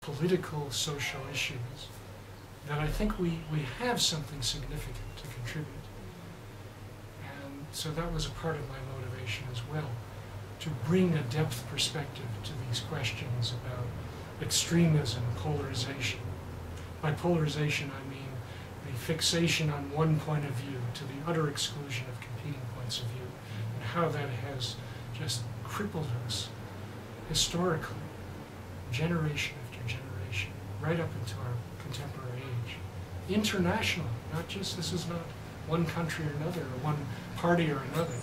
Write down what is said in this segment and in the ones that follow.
political, social issues, that I think we have something significant to contribute. And so that was a part of my motivation as well, to bring a depth perspective to these questions about extremism, polarization. By polarization, I mean the fixation on one point of view to the utter exclusion of competing points of view, and how that has just crippled us historically, generation after generation, right up into our contemporary age. Internationally, not just, this is not one country or another, or one party or another.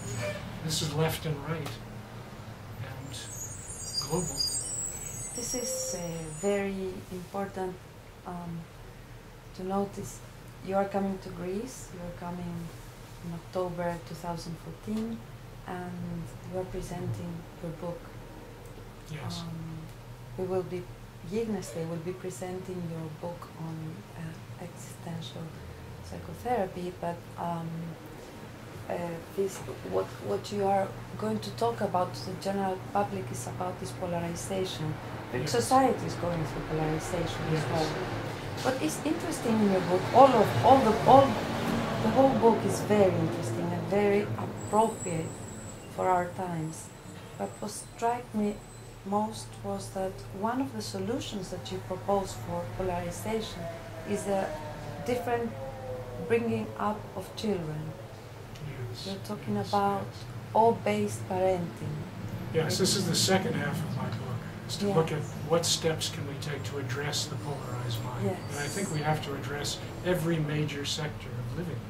This is left and right, and global. This is very important to notice. You are coming to Greece, you are coming in October 2014, and you are presenting your book. Yes. We will be, Gίγνεσθαι will be presenting your book on existential psychotherapy, but what you are going to talk about to the general public is about this polarization. Yes. Society is going through polarization Yes. as well. What is interesting in your book, the whole book is very interesting and very appropriate for our times. But what struck me most was that one of the solutions that you propose for polarization is a different bringing up of children. Yes. You're talking Yes. about all-based parenting. Yes, this is the second half of my book, is to Yes. look at what steps can we take to address the polarized mind. Yes. And I think we have to address every major sector of living,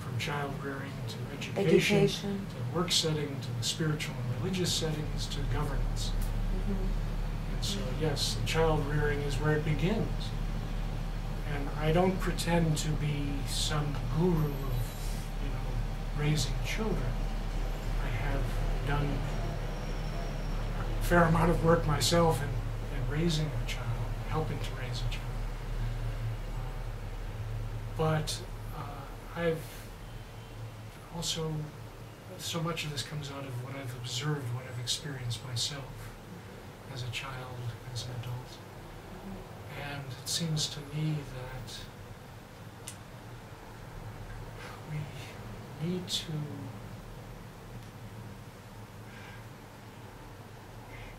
from child rearing to education, to work setting, to the spiritual and religious settings, to governance. And so, yes, the child rearing is where it begins. And I don't pretend to be some guru of, raising children. I have done a fair amount of work myself in raising a child, helping to raise a child. But I've also, so much of this comes out of what I've observed, what I've experienced myself as a child, as an adult. And it seems to me that we need to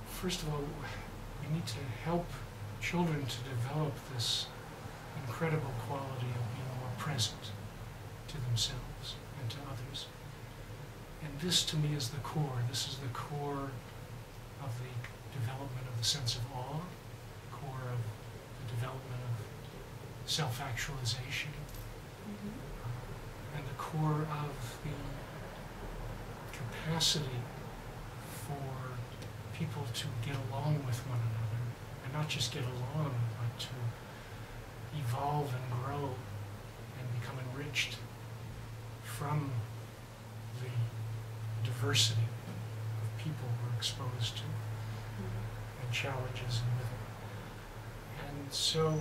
first of all, we need to help children to develop this incredible quality of being more present to themselves and to others. And this to me is the core. This is the core of the development of the sense of awe, core of the development of self-actualization, and the core of the capacity for people to get along with one another, and not just get along, but to evolve and grow and become enriched from the diversity of people we're exposed to and challenges in living. And so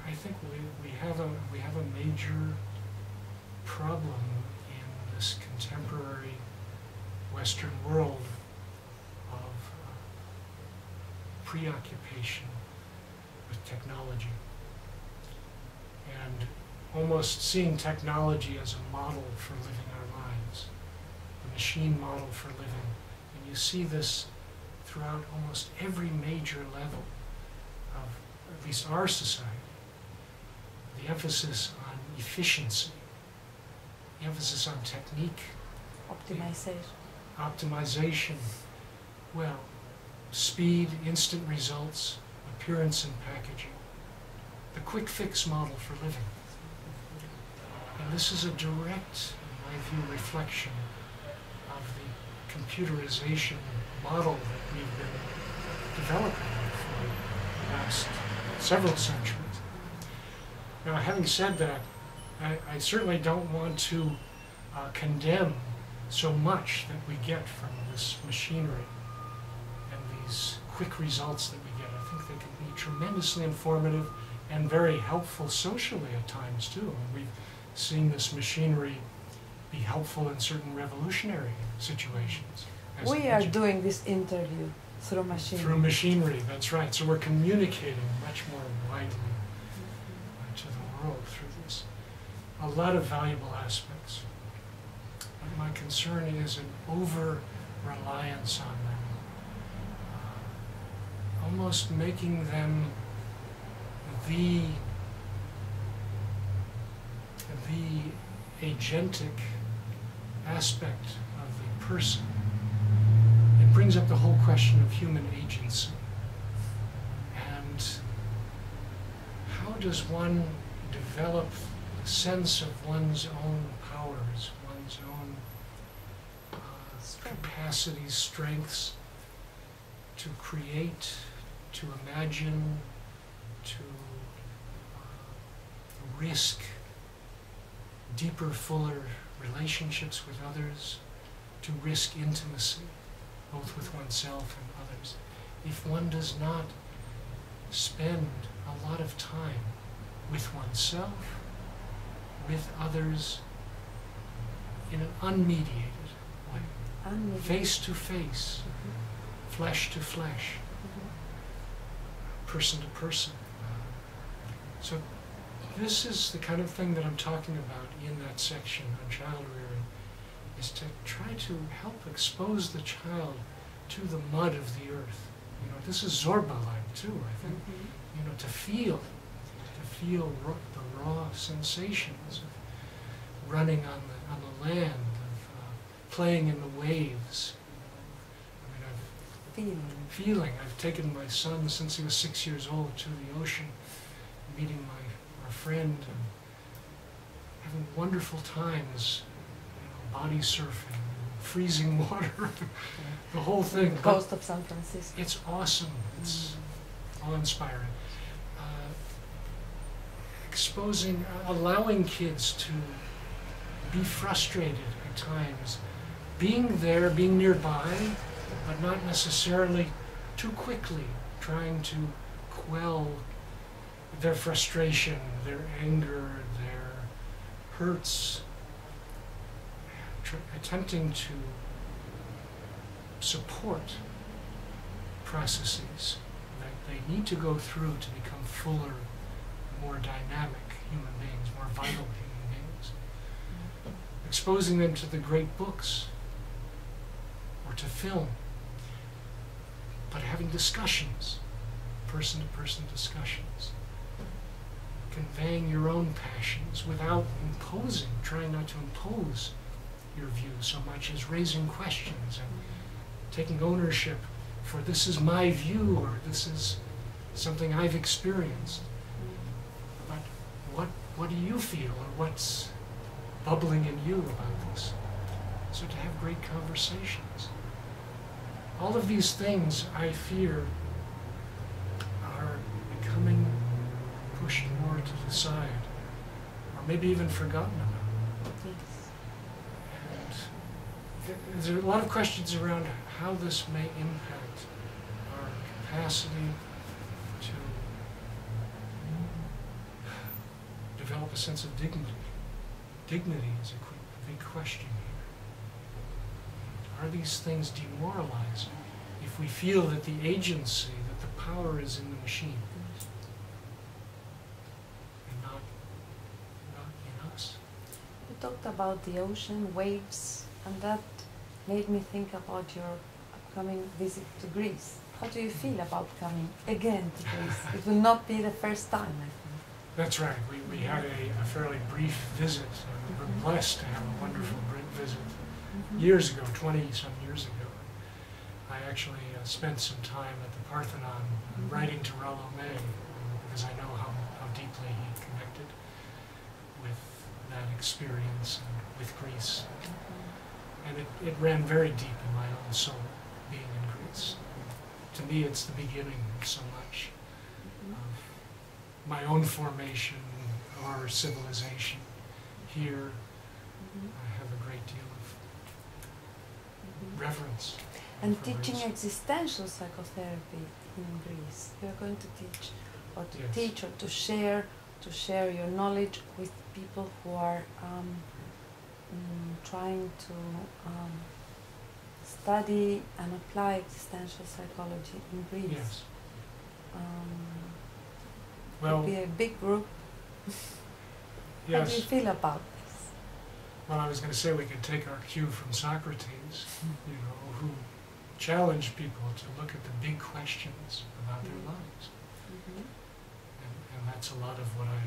I think we have a major problem in this contemporary Western world of preoccupation with technology and almost seeing technology as a model for living our lives, a machine model for living. And you see this throughout almost every major level of at least our society. The emphasis on efficiency, the emphasis on technique, optimization, well, speed, instant results, appearance and packaging, the quick fix model for living. And this is a direct, in my view, reflection of the computerization model that we've been developing for the last several centuries. Now, having said that, I certainly don't want to condemn so much that we get from this machinery and these quick results that we get. I think they can be tremendously informative and very helpful socially at times too. And we've seen this machinery be helpful in certain revolutionary situations. We are doing this interview Through machinery. Through machinery, that's right. So we're communicating much more widely to the world through this. A lot of valuable aspects. But my concern is an over-reliance on them. Almost making them the agentic aspect of the person. It brings up the whole question of human agency. And how does one develop a sense of one's own powers, one's own capacities, strengths, to create, to imagine, to risk deeper, fuller relationships with others, to risk intimacy, both with oneself and others, if one does not spend a lot of time with oneself, with others, in an unmediated way, face to face, flesh to flesh, person to person. So this is the kind of thing that I'm talking about in that section on child rearing, is to try to help expose the child to the mud of the earth. You know, this is Zorba-like too, I think. You know, to feel the raw sensations of running on the land, of playing in the waves. I mean, feeling. I've taken my son since he was 6 years old to the ocean, meeting our friend and having wonderful times, you know, body surfing, freezing water, the whole thing. The coast of San Francisco. It's awesome. It's awe-inspiring. Exposing, allowing kids to be frustrated at times, being there, being nearby, but not necessarily too quickly trying to quell their frustration, their anger, their hurts, attempting to support processes that they need to go through to become fuller, more dynamic human beings, more vital human beings. Exposing them to the great books or to film, but having discussions, person-to-person discussions, conveying your own passions without imposing, trying not to impose your views so much as raising questions and taking ownership for this is my view or this is something I've experienced. But what do you feel or what's bubbling in you about this? So to have great conversations. All of these things, I fear, are becoming pushed more to the side, or maybe even forgotten about. And there are a lot of questions around how this may impact our capacity to develop a sense of dignity. Dignity is a big question here. Are these things demoralizing if we feel that the agency, that the power is in the machine and not in us? You talked about the ocean, waves, and that made me think about your upcoming visit to Greece. How do you feel about coming again to Greece? It will not be the first time, I think. That's right. We had a fairly brief visit. We were blessed to have a wonderful visit years ago, 20-some years ago. I actually spent some time at the Parthenon writing to Rollo May because I know how deeply he connected with that experience and with Greece. And it ran very deep in my own soul, being in Greece. To me, it's the beginning of so much of my own formation or civilization. Here, I have a great deal of reverence. And teaching existential psychotherapy in Greece. You're going to teach, or to teach, or to share your knowledge with people who are trying to study and apply existential psychology in Greece. Yes. Well, could be a big group. Yes. How do you feel about this? Well, I was going to say we could take our cue from Socrates, you know, who challenged people to look at the big questions about their lives. And that's a lot of what I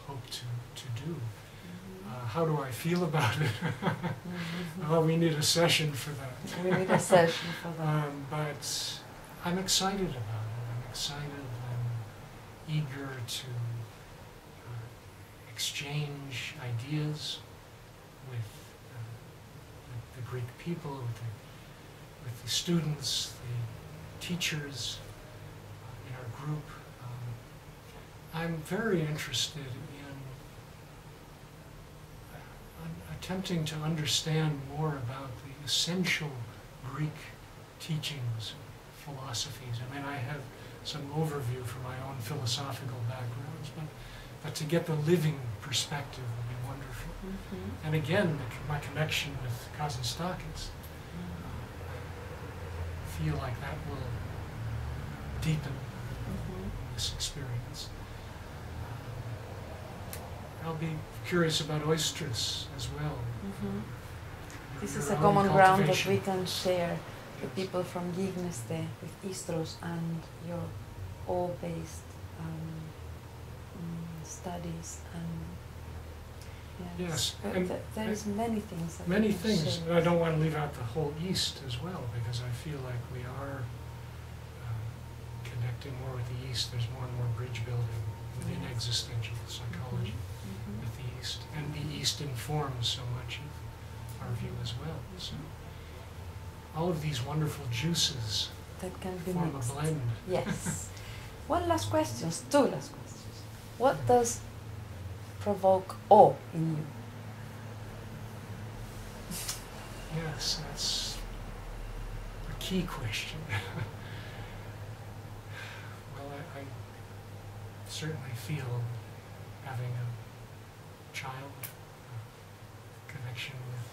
hope to do. How do I feel about it? Well, we need a session for that. We need a session for that. But I'm excited about it. I'm excited and eager to exchange ideas with the Greek people, with the students, the teachers in our group. I'm very interested in attempting to understand more about the essential Greek teachings, philosophies. I mean, I have some overview from my own philosophical backgrounds, but to get the living perspective would be wonderful. And again, my connection with Kazantzakis, I feel like that will deepen this experience. I'll be curious about oysters as well. This is a common ground that we can share with people from Gignesde, with Istros and your all-based studies. And yes, and there is many things. That many we can things. share. I don't want to leave out the whole East as well, because I feel like we are connecting more with the East. There's more and more bridge building within existential psychology. With the East, and the East informs so much of our view as well. So all of these wonderful juices that can be form mixed. a blend. Yes. One last question, two last questions. What does provoke awe in you? Yes, that's a key question. Well, I certainly feel having a child, connection with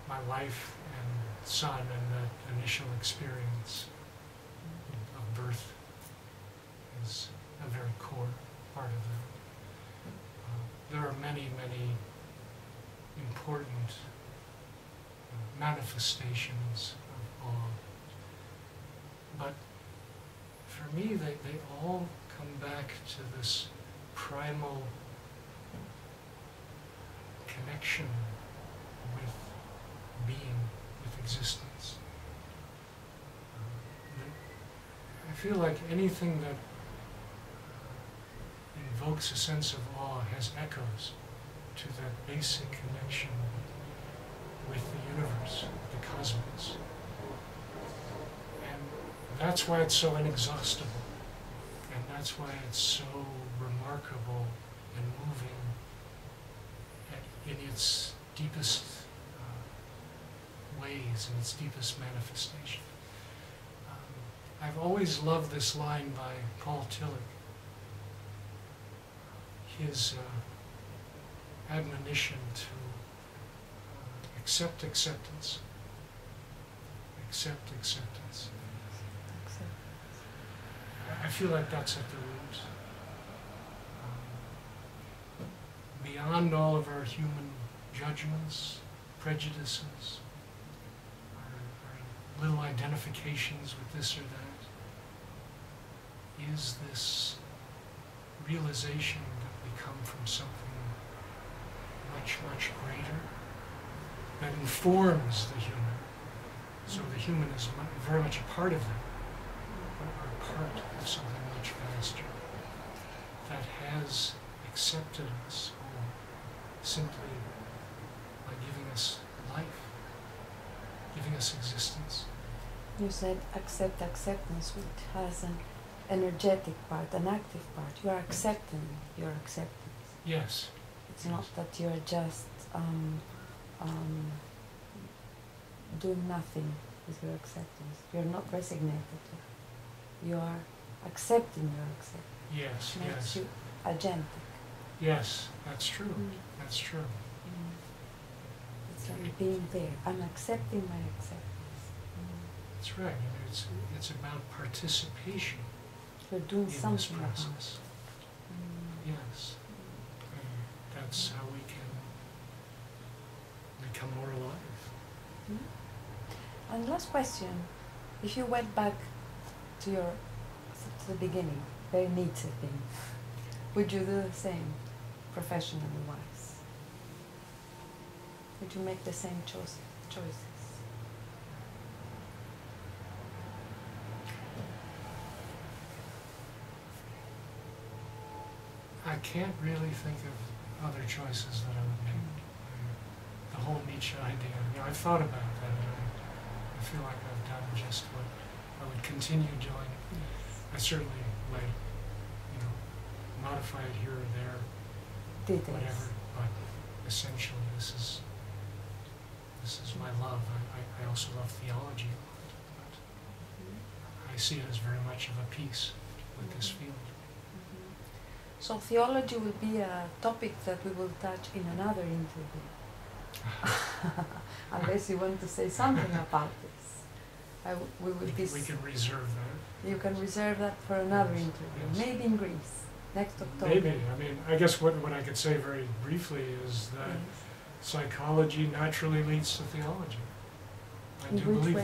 my wife and son, and that initial experience of birth is a very core part of that. There are many, many important manifestations of awe, but for me they all come back to this primal connection with being, with existence. I feel like anything that invokes a sense of awe has echoes to that basic connection with the universe, the cosmos. And that's why it's so inexhaustible, and that's why it's so remarkable and moving in its deepest ways, in its deepest manifestation. I've always loved this line by Paul Tillich, his admonition to accept acceptance, accept acceptance. I feel like that's at the root. Beyond all of our human judgments, prejudices, our little identifications with this or that, is this realization that we come from something much, much greater that informs the human. So the human is very much a part of that, but we're part of something much vaster that has accepted us all simply by giving us life, giving us existence. You said accept acceptance, which has an energetic part, an active part. You are accepting your acceptance. Yes. It's not that you are just doing nothing with your acceptance. You are not resignated. You are accepting your acceptance. Yes, It makes yes. you agentic. Yes, that's true. That's true. It's and being there. I'm accepting my acceptance. That's right. I mean, it's about participation You're doing in this something about it. process. Yes. That's how we can become more alive. And last question, if you went back to the beginning, very Nietzsche thing, would you do the same, professionally wise? Would you make the same choices? I can't really think of other choices that I would make. The whole Nietzsche idea, I've thought about that, and I feel like I've done just what I would continue doing. I certainly might, modify it here or there, Details. whatever, but essentially this is my love. I also love theology a lot, but I see it as very much of a piece with this field. So theology will be a topic that we will touch in another interview. Unless you want to say something about this. We can reserve that. You can reserve that for another interview. Yes. Maybe in Greece, next October. Maybe. I mean, I guess what I could say very briefly is that psychology naturally leads to theology. I do believe it.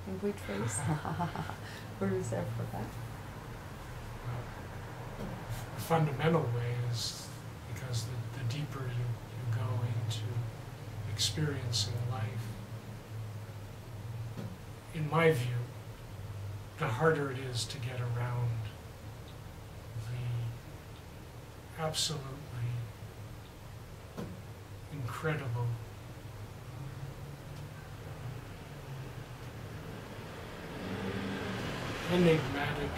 In which ways? We'll reserve for that. The fundamental way is because the deeper you go into experiencing life, in my view, the harder it is to get around the absolutely incredible enigmatic